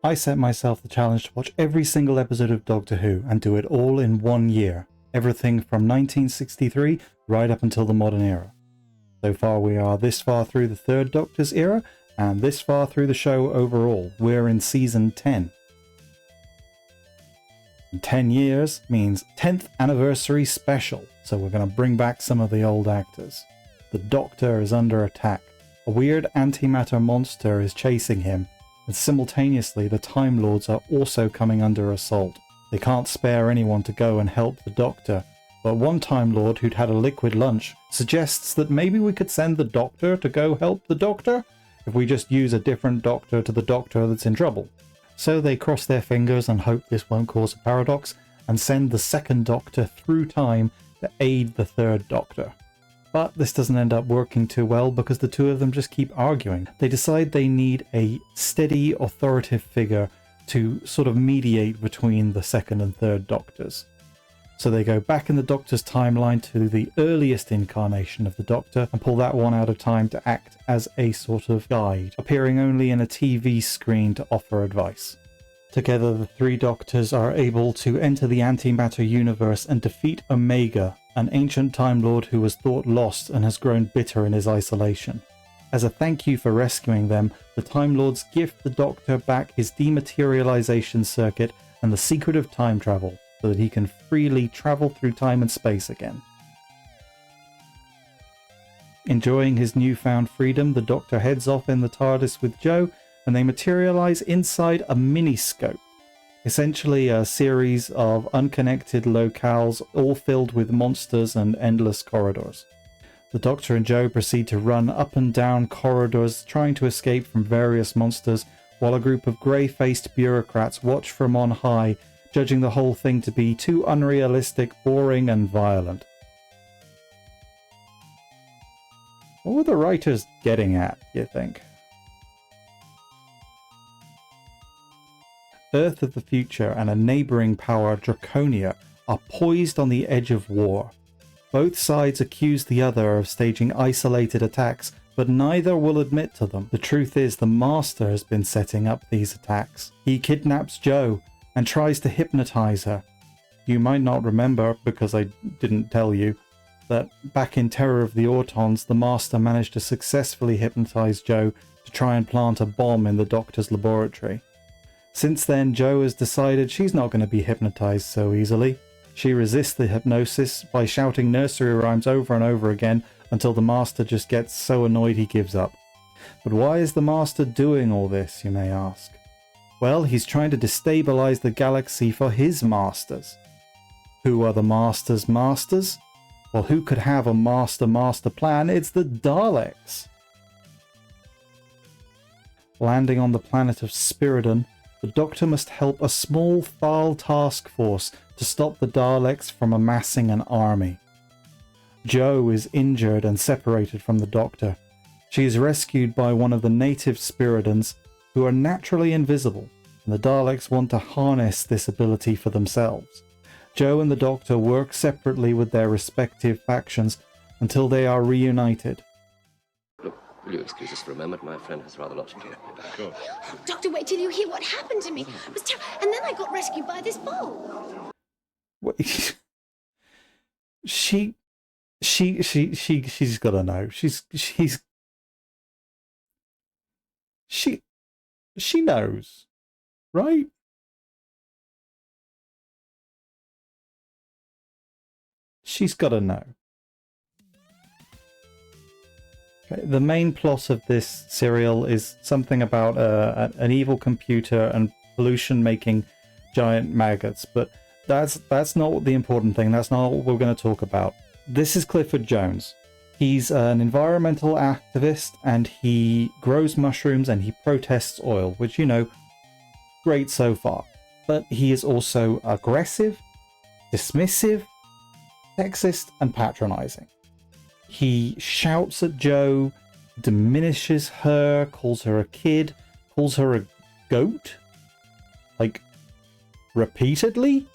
I set myself the challenge to watch every single episode of Doctor Who and do it all in 1 year. Everything from 1963 right up until the modern era. So far we are this far through the third Doctor's era and this far through the show overall. We're in season 10. And 10 years means 10th anniversary special, so we're going to bring back some of the old actors. The Doctor is under attack. A weird antimatter monster is chasing him, and simultaneously the Time Lords are also coming under assault. They can't spare anyone to go and help the Doctor, but one Time Lord who'd had a liquid lunch suggests that maybe we could send the Doctor to go help the Doctor if we just use a different Doctor to the Doctor that's in trouble. So they cross their fingers and hope this won't cause a paradox and send the second Doctor through time to aid the third Doctor. But this doesn't end up working too well because the two of them just keep arguing. They decide they need a steady, authoritative figure to sort of mediate between the second and third Doctors. So they go back in the Doctor's timeline to the earliest incarnation of the Doctor and pull that one out of time to act as a sort of guide, appearing only in a TV screen to offer advice. Together, the three Doctors are able to enter the antimatter universe and defeat Omega, an ancient Time Lord who was thought lost and has grown bitter in his isolation. As a thank you for rescuing them, the Time Lords gift the Doctor back his dematerialization circuit and the secret of time travel, so that he can freely travel through time and space again. Enjoying his newfound freedom, the Doctor heads off in the TARDIS with Jo, and they materialize inside a miniscope, essentially a series of unconnected locales all filled with monsters and endless corridors. The Doctor and Jo proceed to run up and down corridors trying to escape from various monsters, while a group of grey-faced bureaucrats watch from on high, judging the whole thing to be too unrealistic, boring and violent. What were the writers getting at, you think? Earth of the future and a neighbouring power, Draconia, are poised on the edge of war. Both sides accuse the other of staging isolated attacks, but neither will admit to them. The truth is the Master has been setting up these attacks. He kidnaps Jo and tries to hypnotize her. You might not remember, because I didn't tell you, that back in Terror of the Autons, the Master managed to successfully hypnotize Jo to try and plant a bomb in the Doctor's laboratory. Since then, Jo has decided she's not going to be hypnotized so easily. She resists the hypnosis by shouting nursery rhymes over and over again until the Master just gets so annoyed he gives up. But why is the Master doing all this, you may ask? Well, he's trying to destabilize the galaxy for his masters. Who are the Master's masters? Well, who could have a master plan? It's the Daleks. Landing on the planet of Spiridon, the Doctor must help a small Thal task force to stop the Daleks from amassing an army. Jo is injured and separated from the Doctor. She is rescued by one of the native Spiridons, who are naturally invisible, and the Daleks want to harness this ability for themselves. Jo and the Doctor work separately with their respective factions until they are reunited. Look, will you excuse us for a moment? My friend has rather lots to do. Of course. Oh, Doctor, wait till you hear what happened to me. It was terrible. And then I got rescued by this bowl. Wait. She's gotta know. She knows, right? She's gotta know. Okay, the main plot of this serial is something about an evil computer and pollution making giant maggots, but that's not the important thing. That's not what we're going to talk about. This is Clifford Jones. He's an environmental activist and he grows mushrooms and he protests oil, which, you know, great so far. But he is also aggressive, dismissive, sexist and patronizing. He shouts at Jo, diminishes her, calls her a kid, calls her a goat, like repeatedly.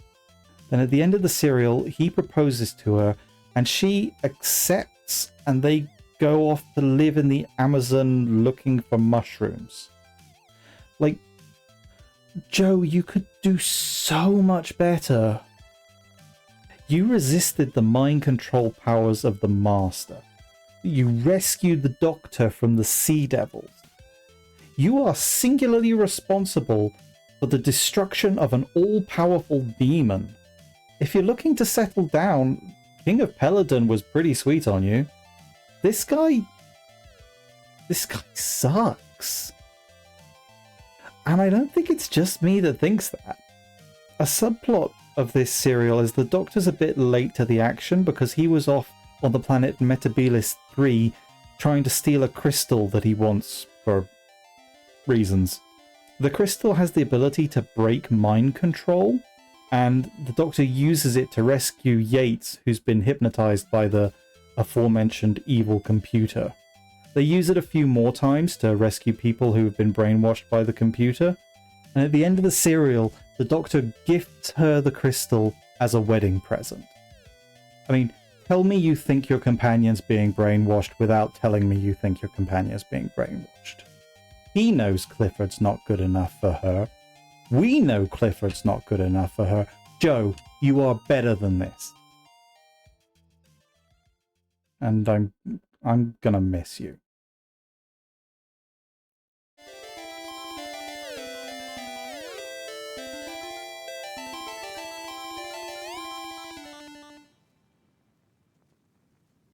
Then at the end of the serial, he proposes to her and she accepts, and they go off to live in the Amazon looking for mushrooms. Like, Joe, you could do so much better. You resisted the mind control powers of the Master. You rescued the Doctor from the Sea Devils. You are singularly responsible for the destruction of an all-powerful demon. If you're looking to settle down, King of Peladon was pretty sweet on you. This guy sucks. And I don't think it's just me that thinks that. A subplot of this serial is the Doctor's a bit late to the action because he was off on the planet Metabilis 3 trying to steal a crystal that he wants for reasons. The crystal has the ability to break mind control, and the Doctor uses it to rescue Yates, who's been hypnotized by the aforementioned evil computer. They use it a few more times to rescue people who have been brainwashed by the computer, and at the end of the serial, the Doctor gifts her the crystal as a wedding present. I mean, tell me you think your companion's being brainwashed without telling me you think your companion's being brainwashed. He knows Clifford's not good enough for her. We know Clifford's not good enough for her. Joe, you are better than this. And I'm gonna miss you.